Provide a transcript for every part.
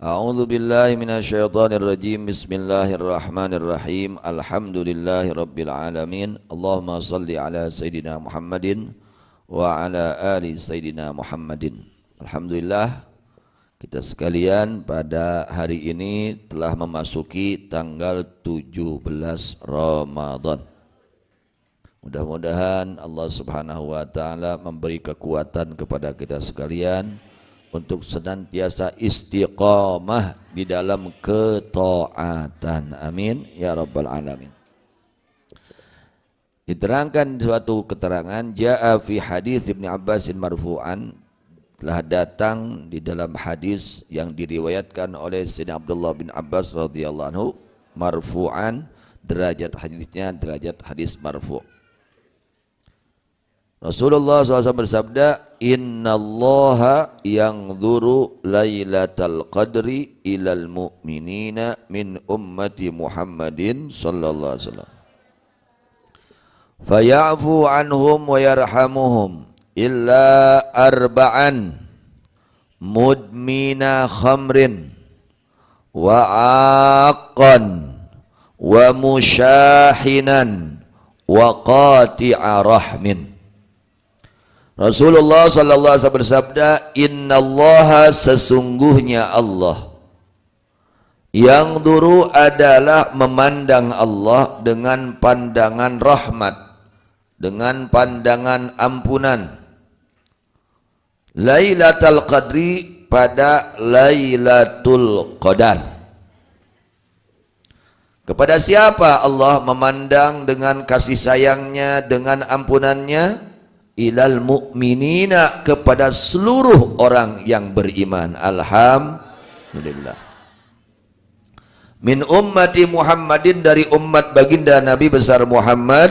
A'udzu billahi minasyaitonir rajim. Bismillahirrahmanirrahim. Alhamdulillahirabbil alamin. Allahumma shalli ala sayidina Muhammadin wa ala ali sayidina Muhammadin. Alhamdulillah, kita sekalian pada hari ini telah memasuki tanggal 17 Ramadan. Mudah-mudahan Allah Subhanahu wa taala memberi kekuatan kepada kita sekalian untuk senantiasa istiqamah di dalam ketaatan. Amin ya rabbal alamin. Diterangkan suatu keterangan, jaa fi hadis Ibnu Abbasin marfu'an, telah datang di dalam hadis yang diriwayatkan oleh Sayyidina Abdullah bin Abbas radhiyallahu anhu marfu'an, derajat hadisnya derajat hadis marfu'. Rasulullah SAW bersabda, innallaha yanzuru lailatal qadri ilal mu'minina min ummati Muhammadin sallallahu alaihi wasallam faya'fu anhum wa yarhamuhum illa arba'an mudmina khamrin wa aqan wa musyahinan wa qati'a rahmin. Rasulullah sallallahu alaihi wasallam bersabda, innallaha, sesungguhnya Allah, yang duru adalah memandang Allah dengan pandangan rahmat, dengan pandangan ampunan. Lailatul Qadri, pada Lailatul Qadar. Kepada siapa Allah memandang dengan kasih sayangnya, dengan ampunannya? Ilal mu'minina, kepada seluruh orang yang beriman. Alhamdulillah. Min ummati Muhammadin, dari umat baginda Nabi besar Muhammad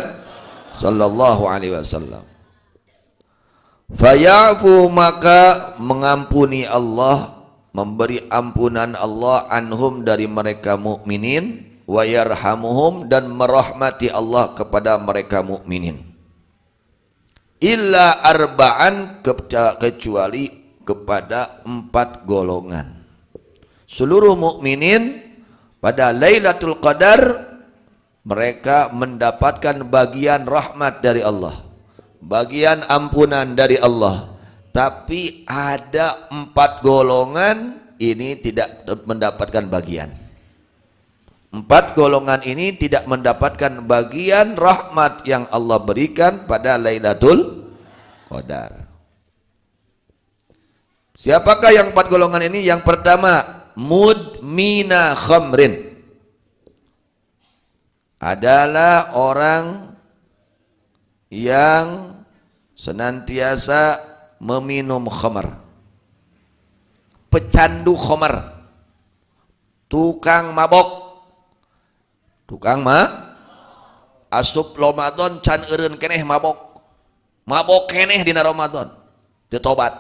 sallallahu alaihi wasallam. Fayafu, maka mengampuni Allah, memberi ampunan Allah anhum, dari mereka mukminin, wa yarhamuhum, dan merahmati Allah kepada mereka mukminin. Illa arba'an, kecuali kepada 4 golongan. Seluruh mukminin pada Lailatul Qadar mereka mendapatkan bagian rahmat dari Allah, bagian ampunan dari Allah. Tapi ada 4 golongan ini tidak mendapatkan bagian. 4 golongan ini tidak mendapatkan bagian rahmat yang Allah berikan pada Lailatul Qadar. Siapakah yang 4 golongan ini? Yang pertama, mudmina khamrin, adalah orang yang senantiasa meminum khamar, pecandu khamar, tukang mabok. Tukang asup Ramadan can eureun keneh mabok. Mabok keneh dina Ramadan. Teu tobat.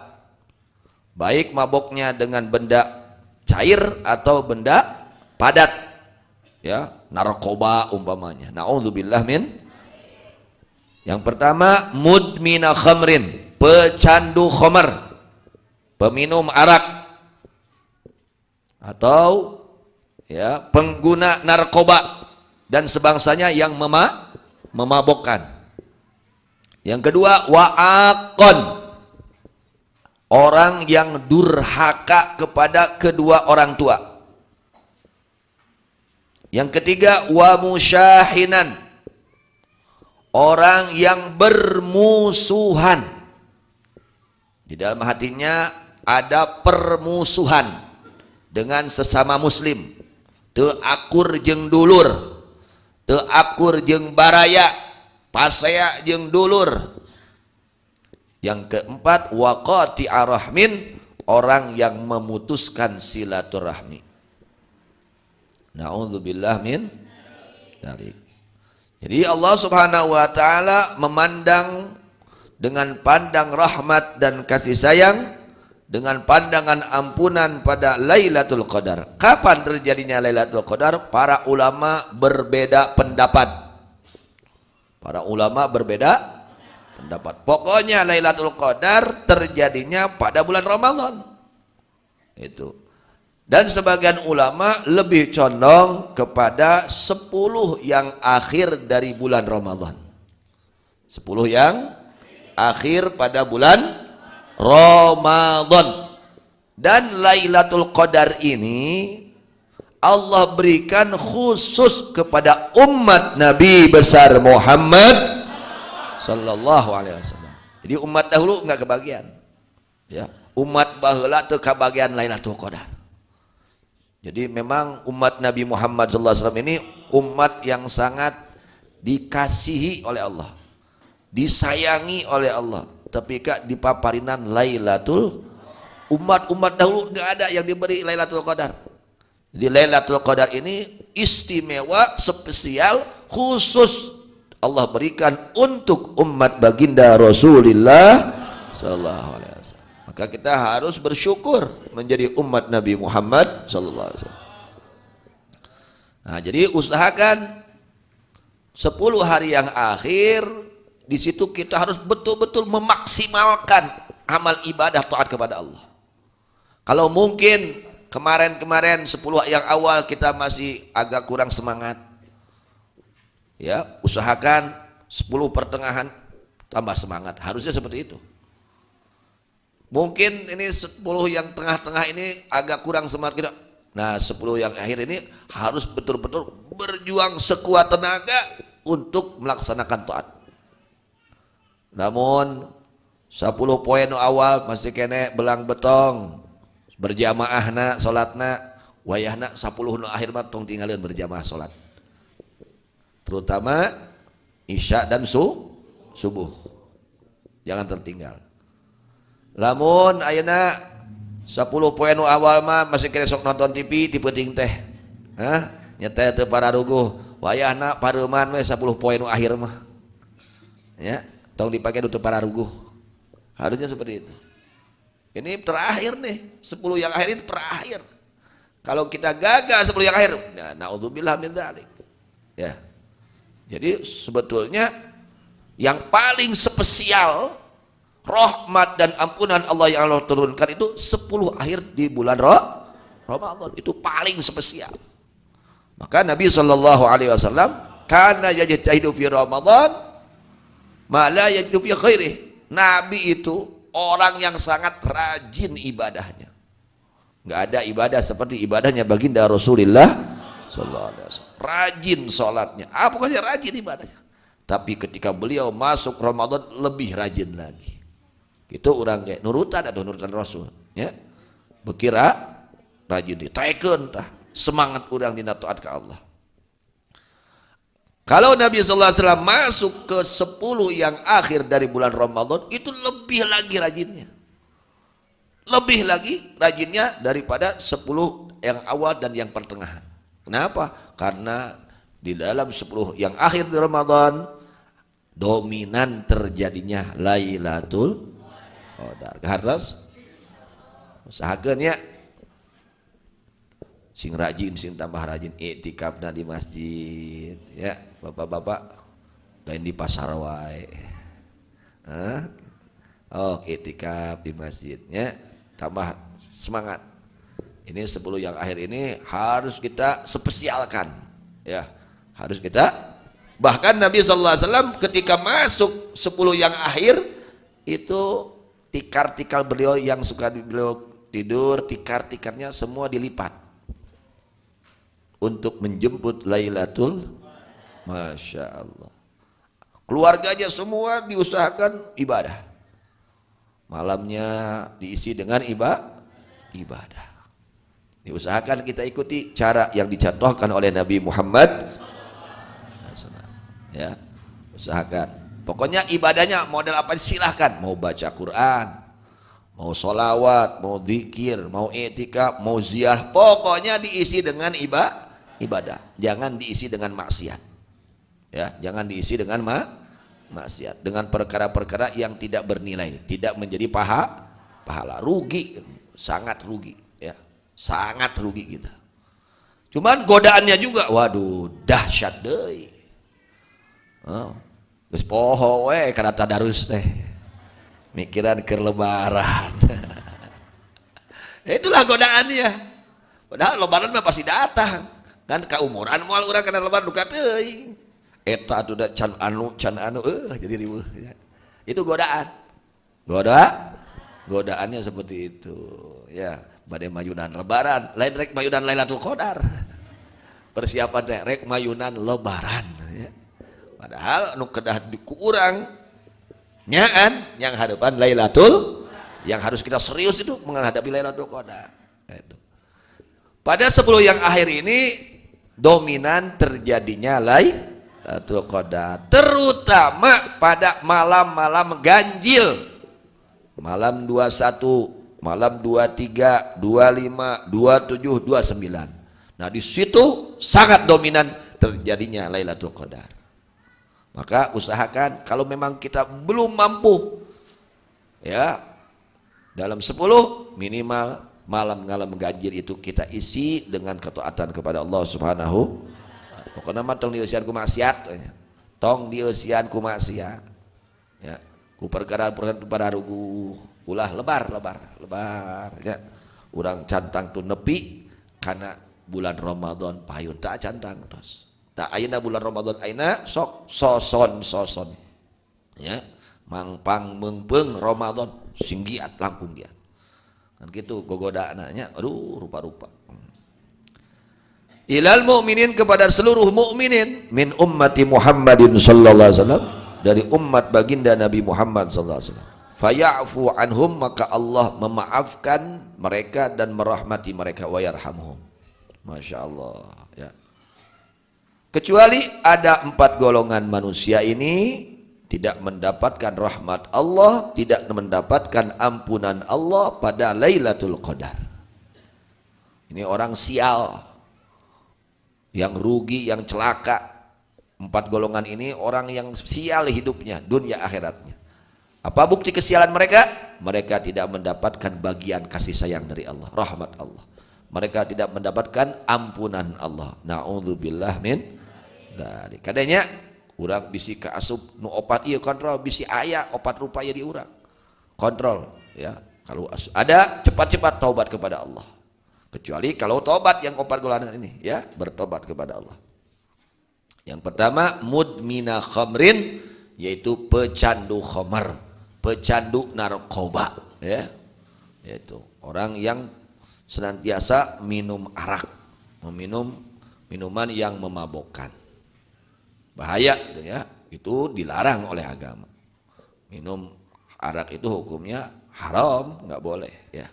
Baik maboknya dengan benda cair atau benda padat. Ya, narkoba umpamanya. Nauzubillah min. Yang pertama, mudmina khamrin, pecandu khamar, peminum arak, atau ya, pengguna narkoba dan sebangsanya yang memabokkan. Yang kedua, wa'aqon, orang yang durhaka kepada kedua orang tua. Yang ketiga, wa musyahinan, orang yang bermusuhan. Di dalam hatinya ada permusuhan dengan sesama muslim, teu akur jeung dulur, teu akur jeung baraya, pasea jeung dulur. Yang keempat, waqati'a rahmin, orang yang memutuskan silaturahmi. Na'udzubillah min dzalik. Jadi Allah Subhanahu wa taala memandang dengan pandang rahmat dan kasih sayang, dengan pandangan ampunan pada Lailatul Qadar. Kapan terjadinya Lailatul Qadar? Para ulama berbeda pendapat. Para ulama berbeda pendapat. Pokoknya Lailatul Qadar terjadinya pada bulan Ramadan. Itu. Dan sebagian ulama lebih condong kepada 10 yang akhir dari bulan Ramadan. 10 yang akhir pada bulan Ramadan. Dan Lailatul Qadar ini Allah berikan khusus kepada umat Nabi besar Muhammad sallallahu alaihi wasallam. Jadi umat dahulu enggak kebagian. Ya, umat baheula teu kabagian Lailatul Qadar. Jadi memang umat Nabi Muhammad sallallahu alaihi wasallam ini umat yang sangat dikasihi oleh Allah, disayangi oleh Allah. Tapi kak dipaparinan Lailatul, umat-umat dahulu nggak ada yang diberi Lailatul Qadar. Jadi Lailatul Qadar ini istimewa, spesial, khusus Allah berikan untuk umat baginda Rasulullah sallallahu alaihi wasallam. Maka kita harus bersyukur menjadi umat Nabi Muhammad sallallahu alaihi wasallam. Nah, jadi usahakan 10 hari yang akhir, di situ kita harus betul-betul memaksimalkan amal ibadah taat kepada Allah. Kalau mungkin kemarin-kemarin 10 yang awal kita masih agak kurang semangat, ya usahakan 10 pertengahan tambah semangat, harusnya seperti itu. Mungkin ini 10 yang tengah-tengah ini agak kurang semangat kita. Nah 10 yang akhir ini harus betul-betul berjuang sekuat tenaga untuk melaksanakan taat. Namun 10 poin awal masih kene belang betong berjamaahna salatna, wayahna 10 nu akhir mah tong tinggalin berjamaah salat. Terutama isya dan subuh. Jangan tertinggal. Lamun ayeuna 10 poin nu awal mah masih kene sok nonton TV ti peuting teh. Hah? Nyata teu pararuguh, wayahna pareuman we 10 poin nu akhir mah. Ya, tong dipakai untuk pararuguh. Harusnya seperti itu. Ini terakhir nih, 10 yang akhir ini terakhir. Kalau kita gagal 10 yang akhir, ya naudzubillah min dzalik. Ya. Jadi sebetulnya yang paling spesial rahmat dan ampunan Allah yang Allah turunkan itu 10 akhir di bulan Ramadan, itu paling spesial. Maka Nabi sallallahu alaihi wasallam kana yajtahidu fi Ramadan ma la yajidu fi khairih. Nabi itu orang yang sangat rajin ibadahnya. Enggak ada ibadah seperti ibadahnya baginda Rasulullah sallallahu alaihi wasallam. Rajin salatnya, pokoknya rajin ibadahnya. Tapi ketika beliau masuk Ramadan lebih rajin lagi. Itu orang kayak nurutan atau nurutan Rasul, ya. Bekira rajin ditaikeun tah semangat orang dina taat ke Allah. Kalau Nabi sallallahu alaihi wasallam masuk ke 10 yang akhir dari bulan Ramadan itu lebih lagi rajinnya. Lebih lagi rajinnya daripada 10 yang awal dan yang pertengahan. Kenapa? Karena di dalam 10 yang akhir di Ramadan dominan terjadinya Lailatul Qadar. Harus usahakeun ya. Sing rajin, sing tambah rajin iktikafna di masjid, ya bapak-bapak, lain di pasar wae. Oh iktikaf di masjidnya, tambah semangat. Ini 10 yang akhir ini harus kita spesialkan, ya harus kita. Bahkan Nabi sallallahu alaihi wasallam ketika masuk 10 yang akhir itu tikar-tikar beliau yang suka beliau tidur, tikar-tikarnya semua dilipat untuk menjemput Lailatul, Masya Allah. Keluarganya semua diusahakan ibadah, malamnya diisi dengan ibadah. Diusahakan kita ikuti cara yang dicontohkan oleh Nabi Muhammad, ya usahakan. Pokoknya ibadahnya model apa silahkan, mau baca Quran, mau sholawat, mau zikir, mau i'tikaf, mau ziarah, pokoknya diisi dengan ibadah. Jangan diisi dengan maksiat, ya jangan diisi dengan maksiat, dengan perkara-perkara yang tidak bernilai, tidak menjadi pahala, rugi, sangat rugi, ya sangat rugi kita. Cuman godaannya juga, waduh dahsyat deh. Geus poho we kana tadarus teh. Mikiran keur lebaran. Itulah godaannya. Padahal lebaran mah pasti datang. Kan kaumuran moal urang kana lebaran duka teuing. Eta atuh da can anu jadi riweuh. Itu godaan. Godaannya seperti itu. Ya, bade mayunan lebaran, lain rek mayunan Lailatul Qadar. Persiapan teh rek mayunan lebaran ya. Padahal anu kedah ku urang nyaan yang hadapan Lailatul, yang harus kita serius itu menghadapi Lailatul Qadar. Itu. Pada 10 yang akhir ini dominan terjadinya Lailatul Qadar, terutama pada malam-malam ganjil, malam 21, malam 23, 25, 27, 29. Nah di situ sangat dominan terjadinya Lailatul Qadar. Maka usahakan kalau memang kita belum mampu, ya dalam 10 minimal malam-malam ganjil itu kita isi dengan ketaatan kepada Allah Subhanahu. Pokoknya mah tong dieusian ku maksiat, tong dieusian ku maksiat, ya ku perkara pada ruguh, ulah lebar, ya. Urang cantang tu nepi karena bulan Ramadan payun tak cantang tos. Tak ayeuna bulan Ramadan ayeuna sok soson, ya mangpang mengpeng Ramadan singgiat langkung giat. Kan gitu gogodaana nya, aduh rupa-rupa. Ilal mu'minin kepada seluruh mukminin min ummati Muhammadin sallallahu alaihi wasallam, dari umat baginda Nabi Muhammad sallallahu alaihi wasallam. Faya'fu anhum, maka Allah memaafkan mereka dan merahmati mereka, wa yarhamhum. Masya Allah ya. Kecuali ada 4 golongan manusia ini tidak mendapatkan rahmat Allah, tidak mendapatkan ampunan Allah pada Lailatul Qadar. Ini orang sial, yang rugi, yang celaka. 4 golongan ini orang yang sial hidupnya, dunia akhiratnya. Apa bukti kesialan mereka? Mereka tidak mendapatkan bagian kasih sayang dari Allah, rahmat Allah. Mereka tidak mendapatkan ampunan Allah. Na'udzubillah min dzalik. Kadanya urang bisi kaasup nu opat ieu kontrol, bisi aya opat rupa ieu di urang. Kontrol ya. Kalau ada cepat-cepat taubat kepada Allah. Kecuali kalau taubat yang opat golongan ini ya, bertobat kepada Allah. Yang pertama mudmina khamrin, yaitu pecandu khamar, pecandu narkoba ya. Yaitu orang yang senantiasa minum arak, meminum minuman yang memabokkan. Bahaya itu ya, itu dilarang oleh agama. Minum arak itu hukumnya haram, nggak boleh ya.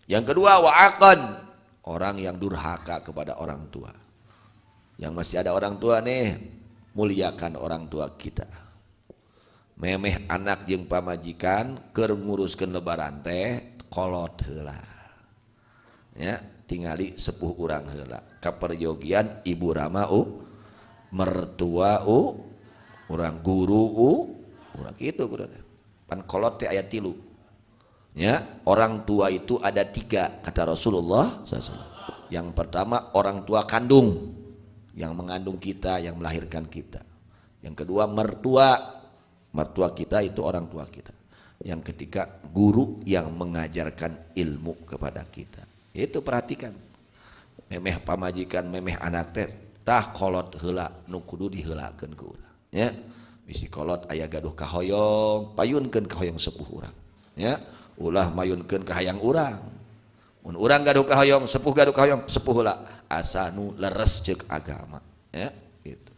Yang kedua wa'aqan, orang yang durhaka kepada orang tua. Yang masih ada orang tua nih, muliakan orang tua kita. Memeh anak jeung pamajikan keur nguruskeun lebaran teh kolot heula. Ya, tingali sepuh urang heula. Kaperyogian ibu rama mertua urang guru urang kitu kudu. Pan kolot teh aya 3. Ya, orang tua itu ada 3 kata Rasulullah SAW. Yang pertama orang tua kandung, yang mengandung kita, yang melahirkan kita. Yang kedua mertua kita itu orang tua kita. Yang ketiga guru yang mengajarkan ilmu kepada kita. Itu perhatikan. Memeh pamajikan, memeh anak teh tah kolot heula nu kudu diheulakeun ku urang. Ya, bisi kolot aya gaduh kahoyong, payunkeun kahoyong sepuh urang. Ya, ulah mayunkeun ka hayang urang. Mun urang gaduh kahoyong, sepuh gaduh kahoyong, sepuh heula asa nu leres ceuk agama. Ya, gitu.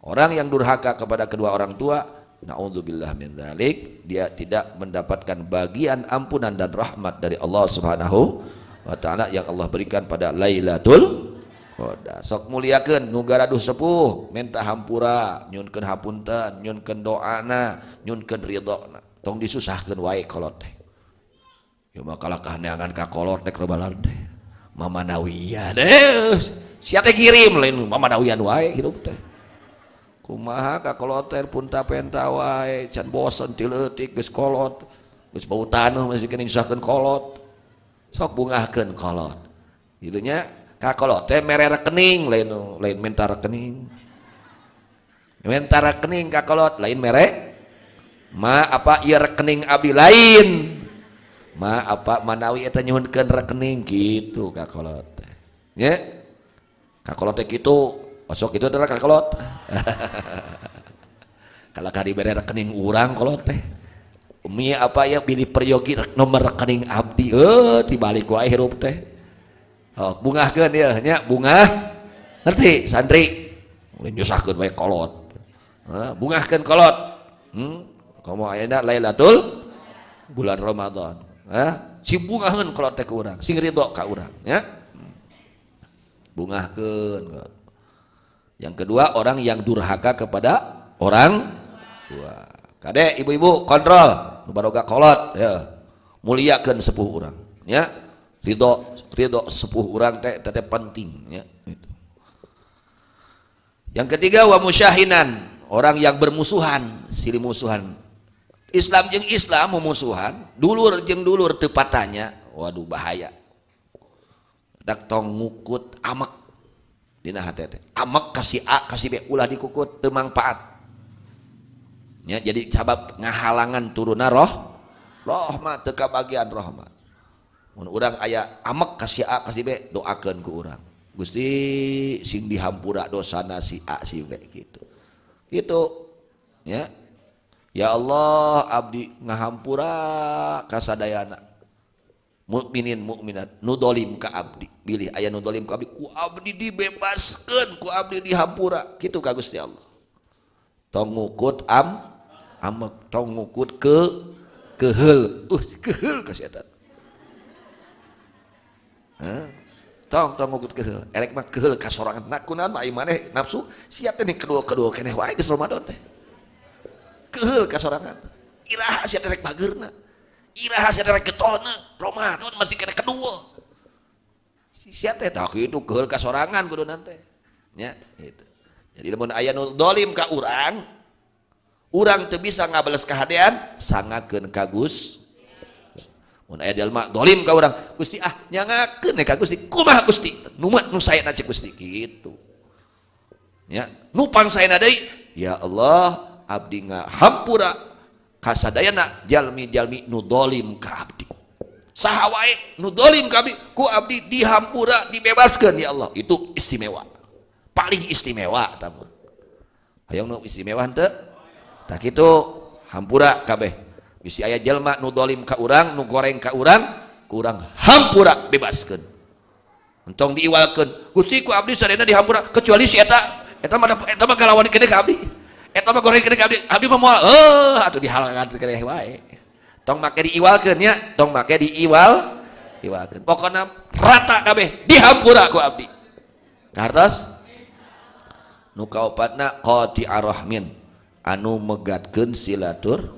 Orang yang durhaka kepada kedua orang tua, na'udzubillah min dzalik, dia tidak mendapatkan bagian ampunan dan rahmat dari Allah Subhanahu wa ta'ala yang Allah berikan pada Lailatul Qadar. Sok muliakeun nu garaduh sepuh, minta hampura, nyunkeun hapunten, nyunkeun doana, nyunkeun ridona. Tong disusahkeun wae kolot teh. Ya makalah kahaneangan ka kolot teh rebalan teh. Mamanawiyan. Sia teh kirim lain mamanawiyan wae hidup teh. Kumaha ka kolot teh punta penta wae, can bosen ti leutik geus kolot. Geus bau taneuh masih keuning nyusahkeun kolot. Sok bungahkeun kolot. Kitu nya ka kolot teh mere rekening lain minta rekening. Minta rekening ka kolot lain mere apa ieu rekening abdi lain. apa manawi eta nyuhunkeun rekening gitu kakolot teh nya kakolot teh kitu masuk kitu adalah kakolot kalau kadibere rekening urang kolot teh umi apa ya pilih peryogi nomor rekening abdi tibalik wae hirup teh bungahkeun ya nya bungah ngerti santri mulai nyusahkeun wae kolot bungahkeun kolot komo ayeuna Lailatul bulan Ramadan si bungahkeun kolot teh ka urang sing ridho ka urang nya bungahkeun. Yang kedua orang yang durhaka kepada orang tua. Kade ibu-ibu kontrol baroga kolot ya muliakeun sepuh urang ya ridho sepuh urang teh penting ya gitu. Yang ketiga wa musyahinan orang yang bermusuhan silih musuhan Islam jeung Islam memusuhan dulur jeung dulur teu patanya waduh bahaya dak tong ngukut amek dina hate teh amek kasih A kasih B ulah dikukut teu mangpaat ya jadi sabab ngahalangan turuna rahmat teu kabagian rahmat mun urang aya amek kasih A kasih B doakeun ku urang Gusti sing dihampura dosana si A si B gitu ya ya Allah abdi ngahampura kasadayana mukminin mukminat nu dolim ka abdi bilih aya nu dolim ka abdi ku abdi dibebaskeun ku abdi dihampura kitu ka Gusti Allah tong ngukut amek tong ngukut keheul keheul ka si eta tong ngukut keheul erek mah keheul ka sorangan nak kunaon mah maneh nafsu siap teh kedua keneh wae geus Ramadan teh keheul ka sorangan iraha sia teh rek bageurna iraha sia rek getona Ramadan masih kena kedua sia teh tah kitu keheul ka sorangan kudunan teh nya gitu jadi lamun aya nu dolim ka urang teu bisa ngabales kahadean sangakeun ka Gusti mun aya jalma dolim ka urang Gusti nyangakeun ka Gusti kumaha Gusti nu saena cek Gusti kitu nya nu pangsaena deui ya Allah abdi ngahampura kasadayana jalmi-jalmi nu dolim ka abdi saha wae nu dolim ka abdi ku abdi dihampura dibebaskeun ya Allah itu istimewa paling istimewa eta mah hayang nu istimewa henteu tah kitu hampura kabeh bisi aya jalma nu dolim ka urang nu goreng ka urang ku urang hampura bebaskeun entong diiwalkeun Gusti ku abdi sadayana dihampura kecuali si eta mah galawan keneh ka abdi eta mah goreng keneh abdi mah moal atuh dihalangan keneh wae tong make diiwalkeun nya tong make diiwalkeun pokona rata kabeh dihampura ku abdi kartos nu kaopatna qati'ar rahmin anu megatkeun silatur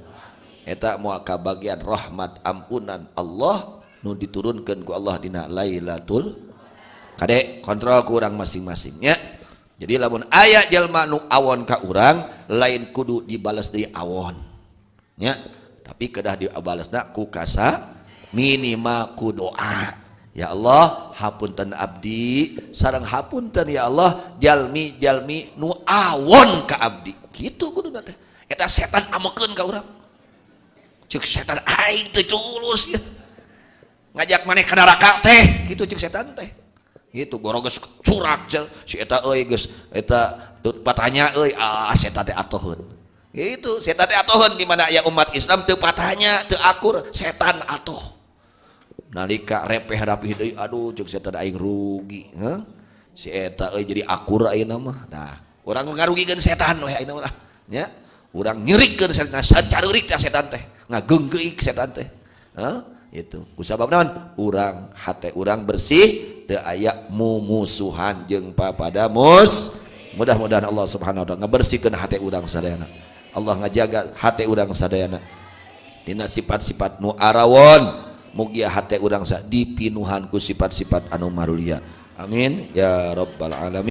eta moal kabagian rahmat ampunan Allah nu diturunkeun ku Allah dina Lailatul kade kontrol ku urang masing-masing nya jadi lamun aya jalma nu awon ka urang lain kudu dibales deui awon nya tapi kedah dibalesna ku kasa minimal ku doa ya Allah hapunten abdi sareng hapunten ya Allah jalmi nu awon ka abdi kitu kuduna teh eta setan amekeun ka urang ceuk setan aing teu culus ya ngajak maneh ka neraka teh kitu ceuk setan teh gitu goroges curak si eta euy geus eta patanya euy setan teh atoheun gitu setan teh atoheun di mana aya umat Islam teu patanya teu akur setan atoh nalika repeh rapih deui aduh ceuk setan aing rugi si eta euy jadi akur ayeuna mah nah urang ngarugikeun setan we ayeuna mah nya urang nyerikeun setan sacarurik teh setan teh ngageunggeuk setan teh itu kusabab naon urang hate urang bersih teu aya mumusuhan jeung papada mudah-mudahan Allah Subhanahu wa taala ngabersihkeun hate urang sadayana Allah ngajaga hate urang sadayana dina sifat-sifat nu arawon mugi hate urang dipinuhan ku sifat-sifat anu marulia amin ya rabbal alamin.